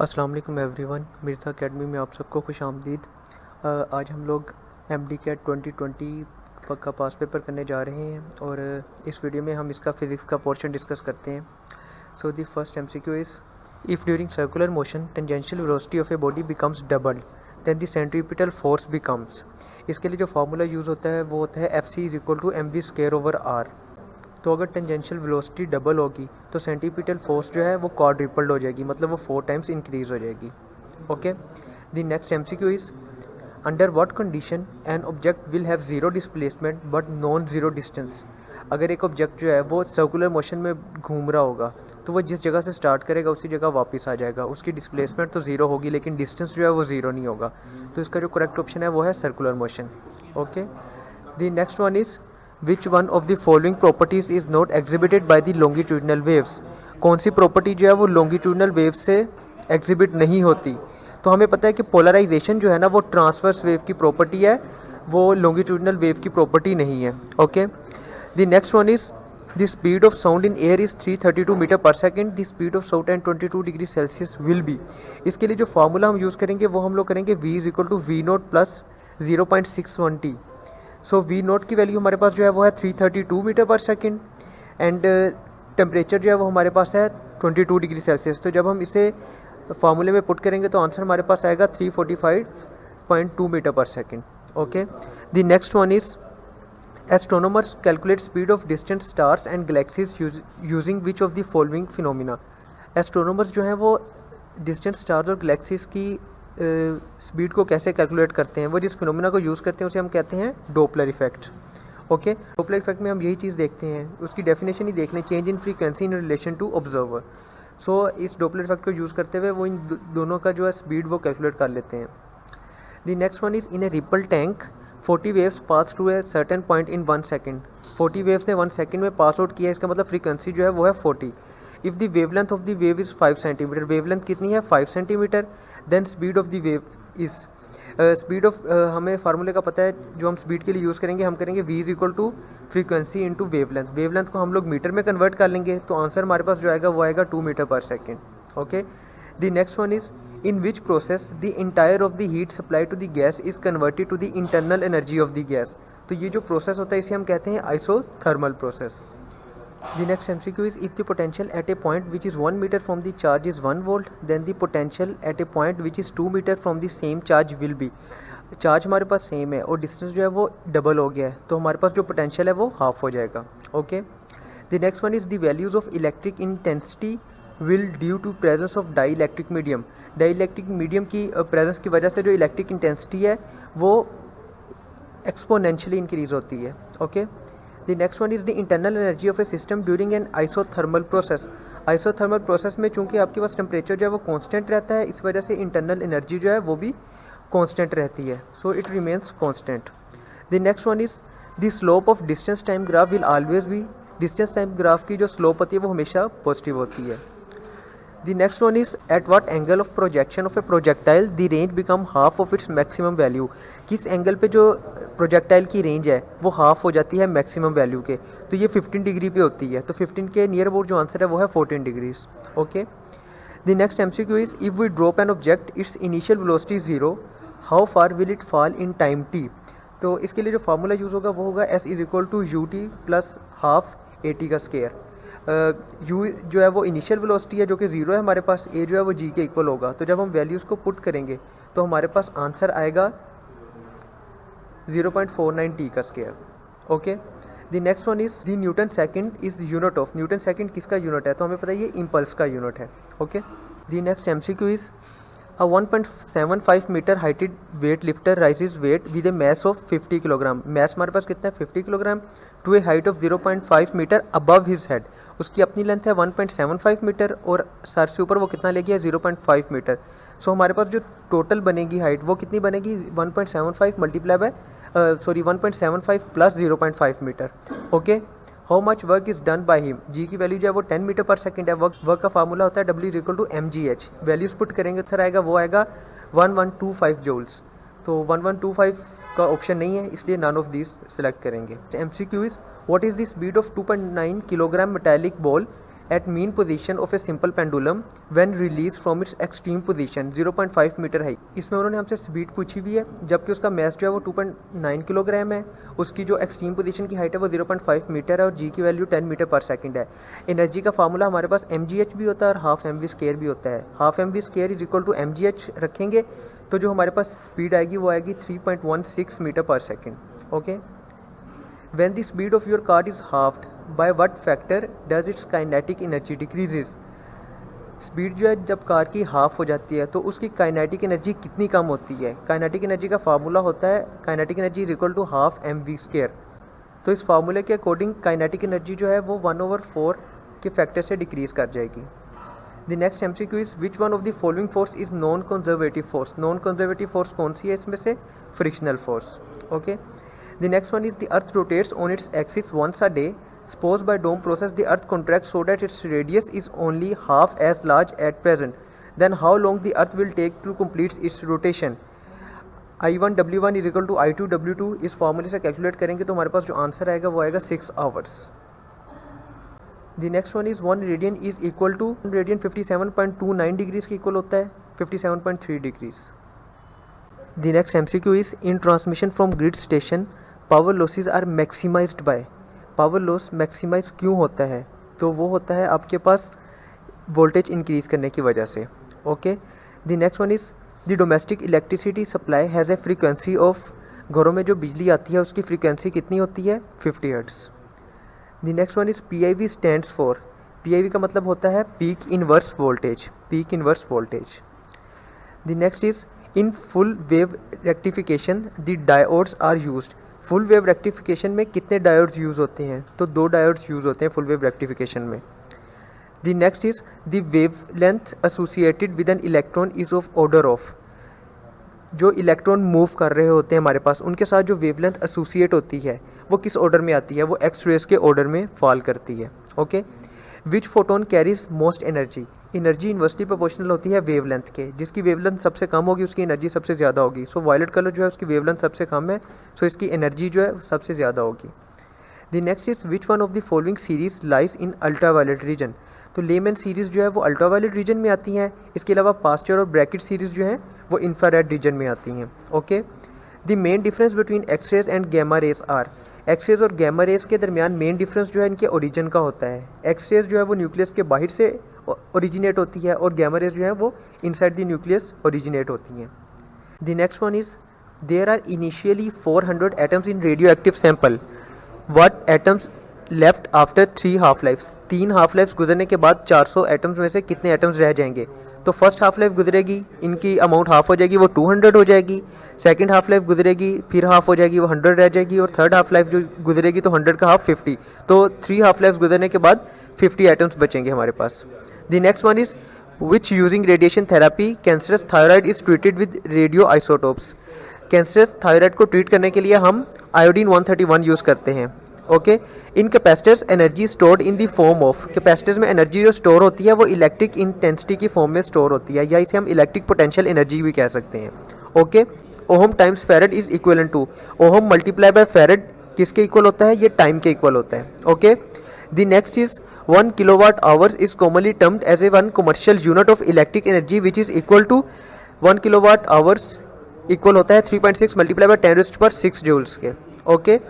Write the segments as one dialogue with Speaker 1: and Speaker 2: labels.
Speaker 1: अस्सलाम वालेकुम everyone, Mirza academy में आप सबको खुश आमदीद। आज हम लोग एमडी कैट 2020 का पास पेपर करने जा रहे हैं और इस वीडियो में हम इसका फ़िज़िक्स का पोर्शन डिस्कस करते हैं। So the first MCQ is, if during circular motion tangential velocity of a body becomes double then the centripetal force becomes. इसके लिए जो फार्मूला यूज़ होता है वो होता है Fc=mv²/r। तो अगर टेंजेंशियल वेलोसिटी डबल होगी तो सेंटीपिटल फोर्स जो है वो क्वाड्रिपल्ड हो जाएगी, मतलब वो 4 टाइम्स इंक्रीज हो जाएगी। Okay, the next MCQ is, under what condition an object will have zero displacement but non zero distance. अगर एक ऑब्जेक्ट जो है वो सर्कुलर मोशन में घूम रहा होगा तो वो जिस जगह से स्टार्ट करेगा उसी जगह वापस आ जाएगा। उसकी डिस्प्लेसमेंट तो ज़ीरो होगी लेकिन डिस्टेंस जो है वो ज़ीरो नहीं होगा। तो इसका जो करेक्ट ऑप्शन है वो है circular motion. Okay, the next one is, which one of the following properties is not exhibited by the longitudinal waves. कौन सी प्रॉपर्टी जो है वो लॉन्गिट्यूडनल वेव से एग्जिबिट नहीं होती। तो हमें पता है कि पोलराइजेशन जो है ना वो ट्रांसवर्स वेव की प्रॉपर्टी है, वो लॉन्गिट्यूडनल वेव की प्रॉपर्टी नहीं है। Okay, the next one is, the speed of sound in air is 332 metre per second, the speed of sound and 22 degree Celsius will be. इसके लिए जो फार्मूला हम यूज़ करेंगे वो हम लोग करेंगे v=v0 + 0.610। सो वी नोट की वैल्यू हमारे पास जो है वो है 332 metre per second and temperature जो है वो हमारे पास है 22 डिग्री सेल्सियस। तो जब हम इसे फार्मूले में पुट करेंगे तो आंसर हमारे पास आएगा 345.2 metre per second. Okay, the next one is, astronomers calculate speed of distant stars and galaxies using which of the following phenomena. Astronomers जो हैं वो डिस्टेंट स्टार्स और गैलेक्सीज की स्पीड को कैसे कैलकुलेट करते हैं, वो जिस फिनोमिना को यूज़ करते हैं उसे हम कहते हैं Doppler effect. Okay, Doppler effect में हम यही चीज़ देखते हैं, उसकी डेफिनेशन ही देख लें, change in frequency in relation to observer. So इस डोपलर इफेक्ट को यूज़ करते हुए वो इन दोनों का जो है स्पीड वो कैलकुलेट कर लेते हैं। The next one is, in a ripple tank 40 waves pass through a certain point in 1 second. 40 waves ने 1 सेकेंड में पास आउट किया, इसका मतलब फ्रीक्वेंसी जो है वो है 40। If the wavelength of the wave is 5 centimetre, wavelength कितनी है 5 centimetre, then speed of the wave is, speed of हमें फार्मूले का पता है, जो हम स्पीड के लिए यूज़ करेंगे हम करेंगे v frequency into wavelength. Wavelength को हम लोग मीटर में कन्वर्ट कर लेंगे तो आंसर हमारे पास जो आएगा वो आएगा 2 metre per second. Okay, the next one is, in which process the entire of the heat supplied to the gas is converted to the internal energy of the gas। तो ये जो प्रोसेस होता है इसे हम कहते हैं isothermal process. The next MCQ is, if the potential at a point which is 1 meter from the charge is 1 volt then the potential at a point which is 2 meter from the same charge will be। Charge हमारे पास same है और distance जो है वो double हो गया है तो हमारे पास जो पोटेंशियल है वो हाफ हो जाएगा। Okay, the next one is, the values of electric intensity will due to presence of dielectric medium. Dielectric medium की प्रेजेंस की वजह से जो इलेक्ट्रिक इंटेंसिटी है वो एक्सपोनेंशियली इंक्रीज होती है। Okay, the next one is, the internal energy of A system during an isothermal process. Isothermal process में चूंकि आपके पास टेम्परेचर जो है वो कांस्टेंट रहता है, इस वजह से इंटरनल एनर्जी जो है वो भी कांस्टेंट रहती है, so it remains constant. The next one is, the slope of distance time graph will always be. Distance time graph की जो स्लोप होती है वो हमेशा पॉजिटिव होती है। The next one is, at what angle of projection of a projectile the range become half of its maximum value। किस angle पे जो प्रोजेक्टाइल की रेंज है वो हाफ हो जाती है मैक्सिमम वैल्यू के, तो ये 15 डिग्री पे होती है, तो 15 के नियर अबाउट जो आंसर है वो है 14 degrees. Okay, the next MCQ is, if we drop an object its initial velocity 0 how far will it fall in time t। तो इसके लिए जो फार्मूला यूज़ होगा वो होगा S=ut + हाफ at का स्केयर। u जो है वो इनिशियल वेलोसिटी है जो कि 0 है हमारे पास, a जो है वो g के इक्वल होगा, तो जब हम वैल्यूज़ को पुट करेंगे तो हमारे पास आंसर आएगा 0.49 t का square. Okay, the next one is, the Newton second is unit of. Newton second किसका यूनिट है, तो हमें पता है ये इम्पल्स का यूनिट है। Okay, the next MCQ is, A 1.75 metre heighted weight lifter rises weight with a mass of 50 kilogram. Mass हमारे पास कितना है 50 kilogram, to a height of 0.5 metre above his head. उसकी अपनी लेंथ है 1.75 मीटर और सर से ऊपर वो कितना ले गया 0.5 मीटर। सो हमारे पास जो टोटल बनेगी हाइट वो कितनी बनेगी 1.75 multiply by 1.75 plus 0.5 metre. Okay, how much work is done by him. G की वैल्यू जो है वो 10 मीटर पर सेकंड है। वर्क का फार्मूला होता है W=mgh। वैल्यूज पुट करेंगे सर आएगा वो आएगा 1125 जूल्स। तो 1125 का ऑप्शन नहीं है इसलिए नन ऑफ दिस सेलेक्ट करेंगे। MCQ is, what is the speed of 2.9 kilogram metallic ball at mean position of a simple pendulum when released from its extreme position 0.5 metre high. इसमें उन्होंने हमसे speed पूछी हुई है, जबकि उसका मास जो है वो 2.9 किलोग्राम है। उसकी जो एक्सट्रीम पोजीशन की हाइट है वो 0.5 मीटर है और जी की वैल्यू 10 मीटर पर सेकंड है। एनर्जी का फार्मूला हमारे पास mgh भी होता है और हाफ mv² भी होता है। Half mv² is equal to mgh रखेंगे तो जो हमारे पास स्पीड आएगी वो आएगी 3.16 मीटर पर second. Okay, when the speed of your car is halved, by what factor does its kinetic energy decreases? Speed जो है जब कार की हाफ हो जाती है तो उसकी काइनेटिक एनर्जी कितनी कम होती है। काइनेटिक एनर्जी का फार्मूला होता है kinetic energy is equal to half mv²। तो इस फार्मूले के अकॉर्डिंग काइनेटिक एनर्जी जो है वो 1/4 के फैक्टर से डिक्रीज कर जाएगी। The next MCQ is which one of the following force is non conservative force. Non conservative force कौन सी है इसमें से? Frictional force. Okay, the next one is the earth rotates on its axis once a day. Suppose by dome process the earth contracts so that its radius is only half as large at present. Then how long the earth will take to complete its rotation? I1 W1 is equal to I2 W2। इस फॉर्मूले से calculate करेंगे तो हमारे पास जो answer आएगा वो आएगा 6 hours. The next one is 1 radian is equal to 1 radian 57.29 degrees के इक्वल होता है 57.3 degrees. The next MCQ is in transmission from grid station power losses are maximised by. Power loss maximise क्यों होता है? तो वो होता है आपके पास वोल्टेज इंक्रीज़ करने की वजह से। Okay, the next one is the domestic electricity supply has a frequency of. घरों में जो बिजली आती है उसकी फ्रीक्वेंसी कितनी होती है? 50 hertz. The next one is PIV stands for. PIV का मतलब होता है peak inverse voltage. Peak inverse voltage. The next is in full wave rectification the diodes are used. Full wave rectification में कितने डायोड्स यूज़ होते हैं? तो 2 diodes use होते हैं फुल वेव रेक्टिफिकेशन में। The next is the wavelength associated with an electron is of order of. जो electron move कर रहे होते हैं हमारे पास उनके साथ जो वेवलेंथ एसोसिएट होती है वो किस ऑर्डर में आती है? वो एक्स रेज के ऑर्डर में फॉल करती है। Okay, which photon carries most energy. Energy inversely proportional होती है वेवलेंथ के। जिसकी वेवलेंथ सबसे कम होगी उसकी एनर्जी सबसे ज़्यादा होगी। सो वायलेट कलर जो है उसकी वेवलेंथ सबसे कम है, सो इसकी एनर्जी जो है सबसे ज़्यादा होगी। The next is which one of the following series lies in ultra violet region. तो लेमन सीरीज़ जो है वो अल्ट्रा वायलेट रीजन में आती हैं। इसके अलावा पास्चर और ब्रैकेट सीरीज़ जो है वो इंफ्रारेड रीजन में आती हैं। Okay, the main difference between X rays and gamma rays are. X rays और गैमा रेज के दरमियान मेन डिफरेंस जो है इनके ओरिजिन का होता है। एक्स रेज जो है वो न्यूक्लियस के बाहर से ओरिजिनेट होती है और गैमा रेज जो है वो इनसाइड द न्यूक्लियस ओरिजिनेट होती हैं। The next one is there are initially 400 atoms in radio active sample. What atoms left after 3 half lifes. 3 half lifes गुजरने के बाद 400 एटम्स में से कितने एटम्स रह जाएंगे? तो फर्स्ट हाफ लाइफ गुजरेगी, इनकी अमाउंट हाफ हो जाएगी, वो 200 हो जाएगी। सेकंड हाफ लाइफ गुजरेगी, फिर हाफ हो जाएगी, वो 100 रह जाएगी। और थर्ड हाफ लाइफ जो गुजरेगी तो 100 का हाफ 50। तो 3 हाफ लाइफ गुजरने के बाद 50 एटम्स बचेंगे हमारे पास। The next one is which using radiation therapy cancerous thyroid is treated with radio isotopes. Cancerous thyroid को ट्रीट करने के लिए हम आयोडीन 131 यूज़ करते हैं। Okay, in capacitors energy stored in the form of. Capacitors में एनर्जी जो store होती है वो इलेक्ट्रिक इंटेंसिटी की फॉर्म में स्टोर होती है, या इसे हम इलेक्ट्रिक पोटेंशियल एनर्जी भी कह सकते हैं। Okay, ohm times farad is equal to. Ohm multiply by farad किसके इक्वल होता है? ये टाइम के इक्वल होता है। Okay, the next is 1 kilowatt hours is commonly termed as a 1 commercial unit of electric energy which is equal to 1 kilowatt hours equal होता है 3.6 multiply by 10⁶ joules के। Okay,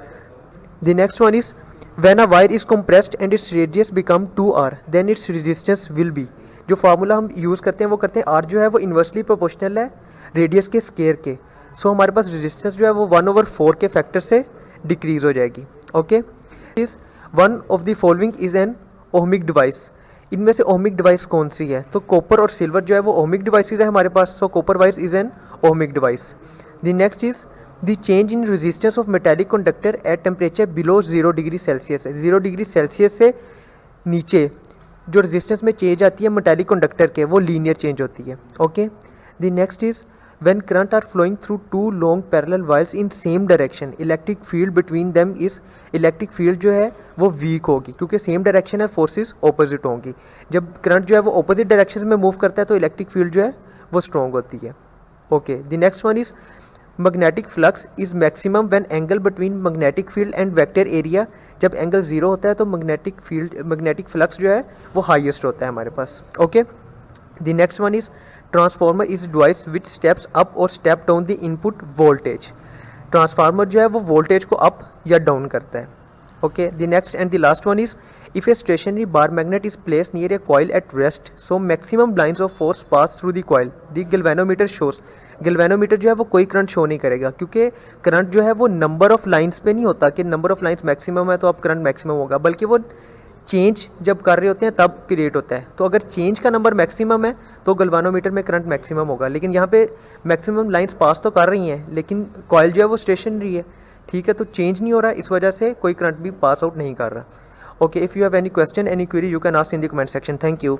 Speaker 1: the next one is when a wire is compressed and its radius become 2r then its resistance will be. जो formula हम use करते हैं वो करते हैं, r जो है वो इन्वर्सली प्रोपोर्शनल है रेडियस के स्केयर के। सो हमारे पास रेजिस्टेंस जो है वो 1/4 के फैक्टर से डिक्रीज हो जाएगी। Okay, is one of the following is an ohmic device. इनमें से ओहमिक डिवाइस कौन सी है? तो कॉपर और सिल्वर जो है वो ओहमिक डिवाइसेज है हमारे पास। So copper wise is an ohmic device. The next is the change in resistance of metallic conductor at temperature below 0 degree Celsius. 0 degree Celsius से नीचे जो रेजिस्टेंस में चेंज आती है मेटालिक कंडक्टर के वो लीनियर चेंज होती है। Okay, the next is when current are flowing through 2 long parallel wires in same direction electric field between them is electric field जो है वो weak होगी क्योंकि same direction है, forces opposite होंगी। जब करंट जो है वो opposite direction में मूव करता है तो इलेक्ट्रिक फील्ड जो है वो स्ट्रॉन्ग होती है। Okay, the next one is magnetic flux is maximum when angle between magnetic field and vector area, जब एंगल ज़ीरो होता है तो मैग्नेटिक फ्लक्स जो है वो हाईएस्ट होता है हमारे पास। Okay, the next one is transformer is device which steps up और step down the input voltage. Transformer जो है वो वोल्टेज को अप या डाउन करता है। Okay, the next and the last one is if a stationary bar magnet is place near A coil at rest so maximum lines of force pass through the coil the galvanometer shows. Galvanometer जो है वो कोई current show नहीं करेगा, क्योंकि current जो है वो नंबर ऑफ लाइन्स पे नहीं होता कि नंबर ऑफ लाइन्स मैक्सिमम है तो अब करंट मैक्सिमम होगा, बल्कि वो चेंज जब कर रहे होते हैं तब क्रिएट होता है। तो अगर चेंज का नंबर मैक्सिमम है तो गैल्वेनोमीटर में करंट मैक्सिमम होगा, लेकिन यहाँ पे मैक्सिमम लाइंस पास तो कर रही हैं लेकिन कॉइल जो है वो स्टेशनरी है, ठीक है, तो चेंज नहीं हो रहा, इस वजह से कोई करंट भी पास आउट नहीं कर रहा। Okay, if you have any question any query you can ask in the comment section. Thank you.